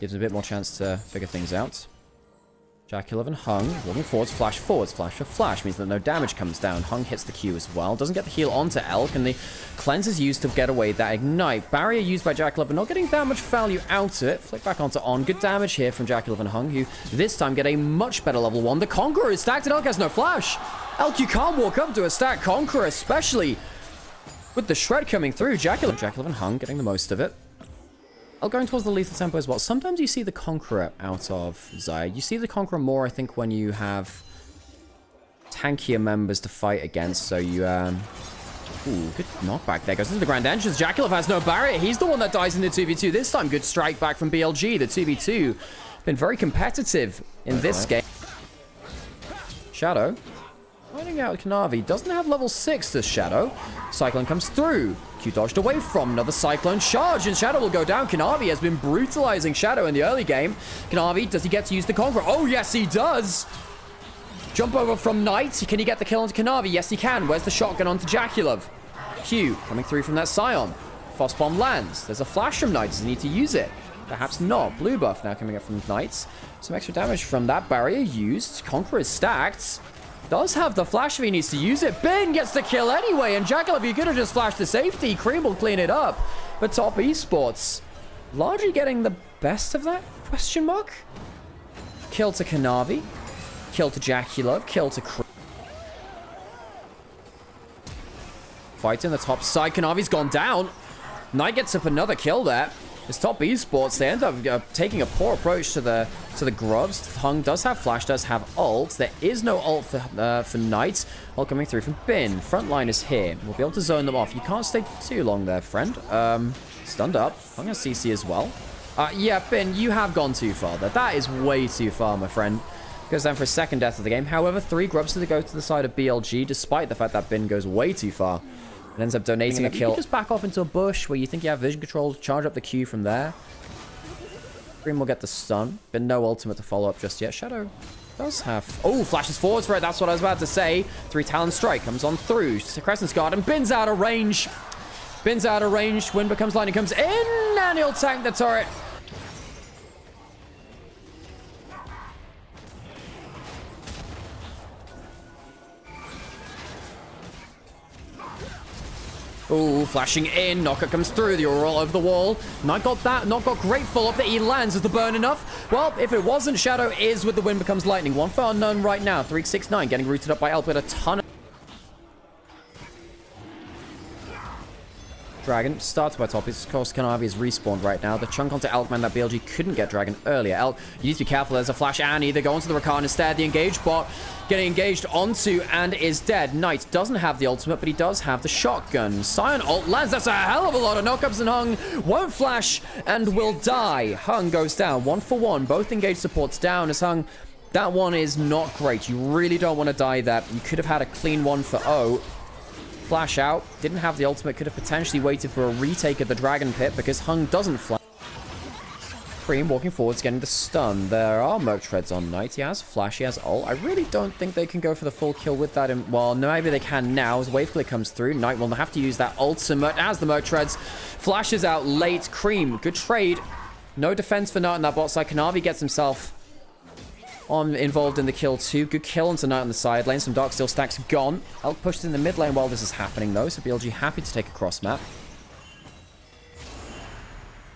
Gives him a bit more chance to figure things out. Jack11 Hung, walking forwards, flash for flash, means that no damage comes down. Hung hits the Q as well, doesn't get the heal onto Elk, and the cleanse is used to get away that ignite. Barrier used by Jack11, not getting that much value out of it. Flick back onto On. Good damage here from Jack11 Hung, who this time get a much better level 1. The Conqueror is stacked, and Elk has no flash. Elk, you can't walk up to a stacked Conqueror, especially with the shred coming through. Jack11 Hung getting the most of it. Going towards the lethal tempo as well. Sometimes you see the Conqueror out of Xayah. You see the Conqueror more, I think, when you have tankier members to fight against. So you, ooh, good knockback there. Goes into the Grand Entrance. Jackaloff has no barrier. He's the one that dies in the 2v2 this time. Good strike back from BLG. The 2v2 been very competitive in this game. Shadow finding out Kanavi doesn't have level 6 this Shadow. Cyclone comes through. Q dodged away from another Cyclone charge, and Shadow will go down. Kanavi has been brutalizing Shadow in the early game. Kanavi, does he get to use the Conqueror? Oh, yes, he does. Jump over from Knight. Can he get the kill onto Kanavi? Yes, he can. Where's the shotgun onto Jaculov? Q coming through from that Scion. Frost Bomb lands. There's a flash from Knight. Does he need to use it? Perhaps not. Blue buff now coming up from Knights. Some extra damage from that barrier used. Conqueror is stacked. Does have the flash if he needs to use it. Bin gets the kill anyway, and Jackaloff, you could have just flashed to safety. Cream will clean it up. But Top Esports largely getting the best of that? Question mark? Kill to Kanavi. Kill to Jaculov. Kill to Cream. Fight in the top side. Kanavi's gone down. Knight gets up another kill there. It's Top Esports. They end up taking a poor approach to the Grubs. Hung does have flash, does have ult. There is no ult for Knight. Ult coming through from Bin. Front line is here. We'll be able to zone them off. You can't stay too long there, friend. Stunned up. Hung has CC as well. Yeah, Bin, you have gone too far there. That is way too far, my friend. Goes down for a second death of the game. However, 3 Grubs to go to the side of BLG, despite the fact that Bin goes way too far. And ends up donating a kill. You just back off into a bush where you think you have vision control, charge up the Q from there. Green will get the stun, but no ultimate to follow up just yet. Shadow does have... Oh, flashes forwards for it. That's what I was about to say. 3 Talon Strike comes on through. Crescent's Guard and Bin's out of range. Bin's out of range. Wind becomes lightning, comes in, and he'll tank the turret. Ooh, flashing in. Knocker comes through. The aura all over the wall. Not got that. Not got great follow-up that he lands. Is the burn enough? Well, if it wasn't, Shadow is with the Wind becomes lightning. 1 for unknown right now. 369 getting rooted up by Elp with a ton of... Dragon starts by top. Of course, Kanavi is respawned right now. The chunk onto Elkman that BLG couldn't get Dragon earlier. Elk, you need to be careful. There's a flash and either go onto the Rakan instead. The engaged bot getting engaged onto and is dead. Knight doesn't have the ultimate, but he does have the shotgun. Scion ult lands. That's a hell of a lot of knockups, and Hung won't flash and will die. Hung goes down 1 for 1. Both engaged supports down as Hung. That one is not great. You really don't want to die that. You could have had a clean 1 for O. Flash out. Didn't have the ultimate. Could have potentially waited for a retake of the Dragon Pit because Hung doesn't flash. Cream walking forwards, getting the stun. There are Merc Treads on Knight. He has flash. He has ult. I really don't think they can go for the full kill with that. Well, maybe they can now as Wave Clear comes through. Knight will have to use that ultimate as the Merc Treads. Flashes out late. Cream, good trade. No defense for Knight on that bot side. Kanavi gets himself involved in the kill too. Good kill onto Knight on the side lane. Some Darksteel stacks gone. Elk pushed in the mid lane while this is happening though, so BLG happy to take a cross map.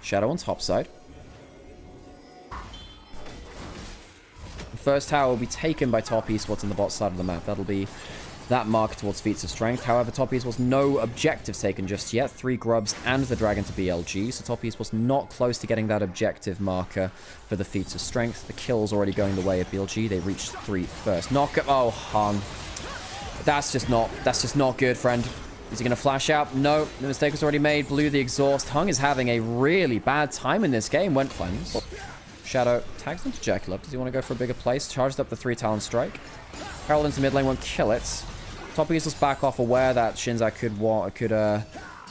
Shadow on top side. The first tower will be taken by Top Esports on the bot side of the map. That'll be that mark towards feats of strength. However, Top Esports no objective taken just yet. 3 Grubs and the Dragon to BLG. So Top Esports not close to getting that objective marker for the feats of strength. The kill's already going the way of BLG. They reached 3 first. Knock up. Oh, Hung. That's just not good, friend. Is he going to flash out? No. The mistake was already made. Blew the exhaust. Hung is having a really bad time in this game. Went cleanse. Shadow tags into Jackaloff. Does he want to go for a bigger place? Charged up the 3 Talon Strike. Herald into mid lane won't kill it. Top Esports back off, aware that Shinzai could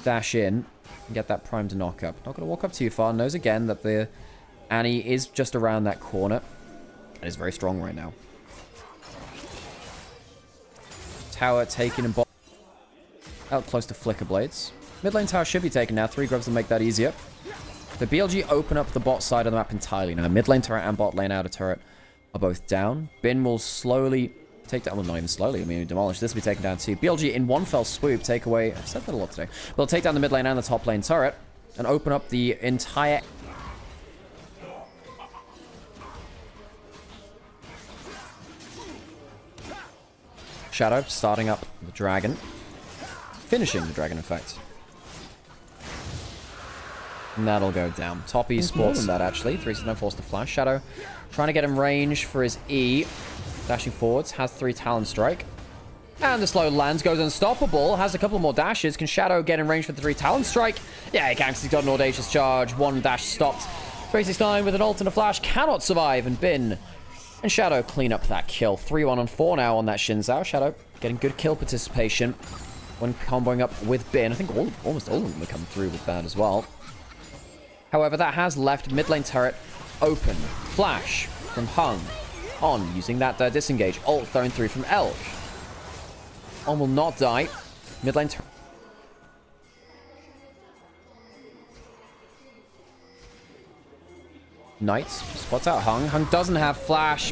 dash in and get that prime to knock up. Not going to walk up too far. Knows again that the Annie is just around that corner. And is very strong right now. Tower taken and bot. Out close to Flicker Blades. Mid lane tower should be taken now. 3 Grubs will make that easier. The BLG open up the bot side of the map entirely now. Mid lane turret and bot lane outer turret are both down. Bin will slowly take down, well, not even slowly, I mean, demolish. This will be taken down too. BLG in one fell swoop take away, I've said that a lot today. They'll take down the mid lane and the top lane turret and open up the entire... Shadow starting up the dragon. Finishing the dragon, in fact. And that'll go down. Top Esports that, actually. 369 forced to flash. Shadow trying to get him range for his E. Dashing forwards. Has 3 Talon Strike. And the slow lands. Goes unstoppable. Has a couple more dashes. Can Shadow get in range for the 3 Talon Strike? Yeah, he can, because he's got an audacious charge. 1 dash stopped. 369 with an ult and a flash. Cannot survive. And Bin and Shadow clean up that kill. 3-1 on 4 now on that Xin Zhao. Shadow getting good kill participation when comboing up with Bin. I think almost all of them have come through with that as well. However, that has left mid lane turret open. Flash from Hung. On using that disengage. Ult thrown through from Elk. On will not die. Mid lane turret. Knight spots out Hung. Hung doesn't have flash.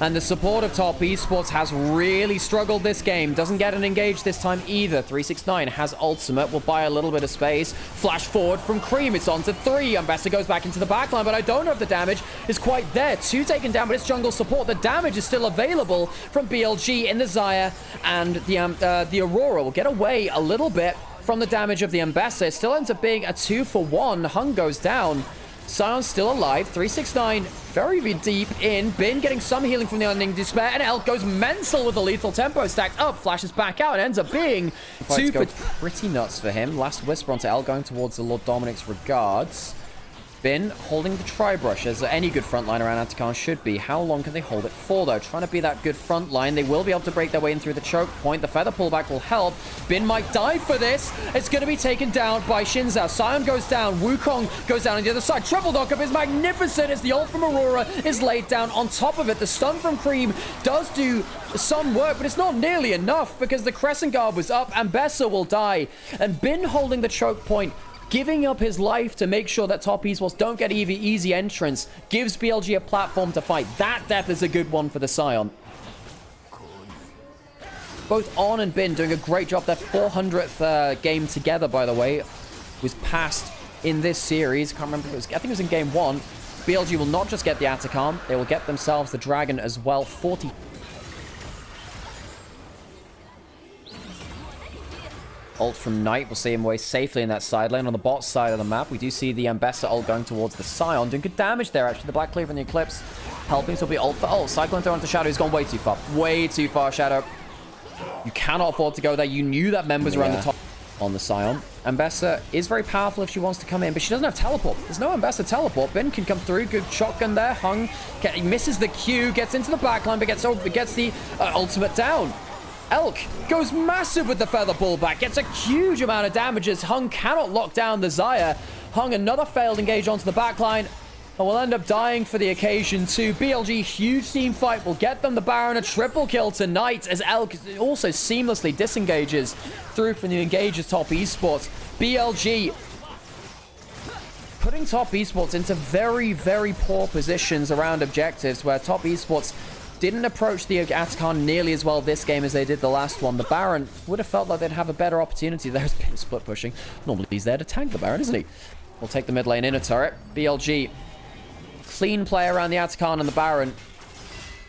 And the support of Top Esports has really struggled this game. Doesn't get an engage this time either. 369 has ultimate. Will buy a little bit of space. Flash forward from Cream. It's on to 3. Ambassador goes back into the backline, but I don't know if the damage is quite there. 2 taken down, but it's jungle support. The damage is still available from BLG in the Xayah. And the Aurora will get away a little bit from the damage of the Ambassador. It still ends up being a 2-for-1. Hung goes down. Sion's still alive. 369 very deep in. Bin getting some healing from the Unending Despair. And Elk goes mental with the lethal tempo stacked up. Flashes back out. It ends up being super pretty nuts for him. Last whisper onto Elk going towards the Lord Dominic's regards. Bin holding the tri-brush as any good front line around Atakan should be. How long can they hold it for, though? Trying to be that good front line. They will be able to break their way in through the choke point. The feather pullback will help. Bin might die for this. It's going to be taken down by Xin Zhao. Sion goes down. Wukong goes down on the other side. Triple knockup is magnificent as the ult from Aurora is laid down on top of it. The stun from Cream does do some work, but it's not nearly enough because the Crescent Guard was up and Bessa will die. And Bin holding the choke point, giving up his life to make sure that Top Esports don't get easy entrance, gives BLG a platform to fight. That death is a good one for the Sion. Both On and Bin doing a great job. Their 400th game together, by the way, was passed in this series. Can't remember if it was, I think it was in game 1. BLG will not just get the Atakan, they will get themselves the Dragon as well. 40. Ult from Knight will see him away safely in that side lane. On the bot side of the map, we do see the Ambessa ult going towards the Sion. Doing good damage there, actually. The Black Cleaver and the Eclipse helping. So it'll be ult for ult. Cyclone throw onto Shadow. He's gone way too far. Way too far, Shadow. You cannot afford to go there. You knew that members around the top on the Sion. Ambessa is very powerful if she wants to come in, but she doesn't have teleport. There's no Ambessa teleport. Ben can come through. Good shotgun there. Hung he misses the Q, gets into the backline, but gets the ultimate down. Elk goes massive with the feather pullback, gets a huge amount of damages. Hung cannot lock down the Xayah. Hung another failed engage onto the backline and will end up dying for the occasion too. BLG, huge team fight, will get them the Baron. A triple kill tonight as Elk also seamlessly disengages through from the engages Top Esports. BLG putting Top Esports into very, very poor positions around objectives where Top Esports didn't approach the Atakan nearly as well this game as they did the last one. The Baron would have felt like they'd have a better opportunity. There's been split pushing. Normally he's there to tank the Baron, isn't he? We'll take the mid lane inner turret. BLG, clean play around the Atakan and the Baron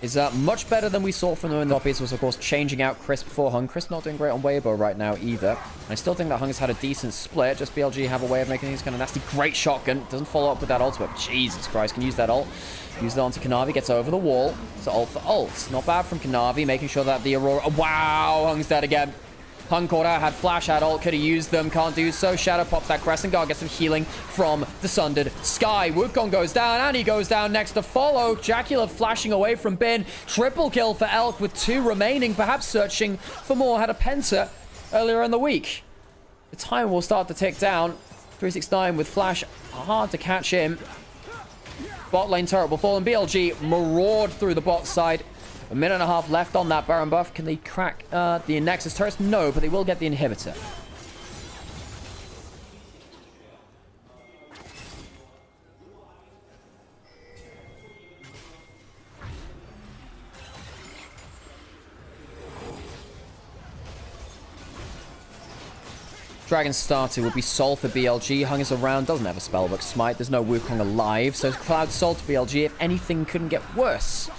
is much better than we saw from them in the top. Was of course changing out Chris before Hung. Chris not doing great on Weibo right now either. I still think that Hung has had a decent split. Just BLG have a way of making these kind of nasty. Great shotgun. Doesn't follow up with that ultimate. Jesus Christ, can use that ult. Use it onto Kanavi, gets over the wall. So ult for ult. Not bad from Kanavi, making sure that the Aurora... Wow, Hung's dead again. Hung caught out, had flash, had ult, could have used them, can't do so. Shadow pops that Crescent Guard, gets some healing from the Sundered Sky. Wukong goes down, and he goes down next to follow. Dracula flashing away from Bin. Triple kill for Elk with 2 remaining, perhaps searching for more. Had a Penta earlier in the week. The time will start to tick down. 369 with flash, hard to catch him. Bot lane turret will fall, and BLG maraud through the bot side. A minute and a half left on that Baron buff. Can they crack the Nexus turrets? No, but they will get the inhibitor. Dragon starter would be Sol for BLG. Hung is around, doesn't have a Spellbook Smite. There's no Wukong alive, so Cloud Sol to BLG, if anything, couldn't get worse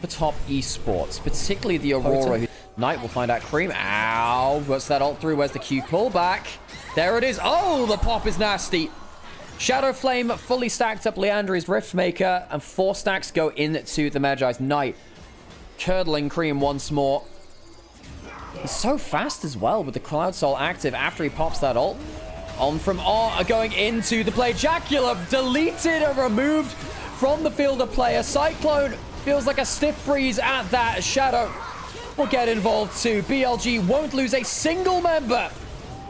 for top esports, particularly the Aurora. Knight will find out Cream. Ow, what's that ult through? Where's the Q pullback? There it is. Oh, the pop is nasty. Shadow Flame fully stacked up Leandri's Riftmaker, and 4 stacks go into the Magi's Knight. Curdling Cream once more. He's so fast as well with the Cloud Soul active after he pops that ult. On from going into the play. Jacula deleted and removed from the field of play. A Cyclone feels like a stiff breeze at that. Shadow will get involved too. BLG won't lose a single member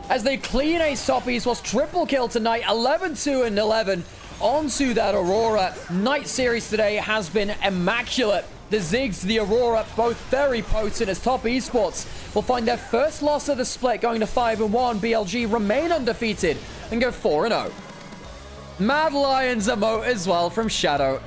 as they clean Ace top esports. Triple kill tonight. 11-2 and 11 onto that Aurora. Night series today has been immaculate. The Ziggs, the Aurora, both very potent as top esports will find their first loss of the split, going to 5-1. BLG remain undefeated and go 4-0. Mad Lions emote as well from Shadow.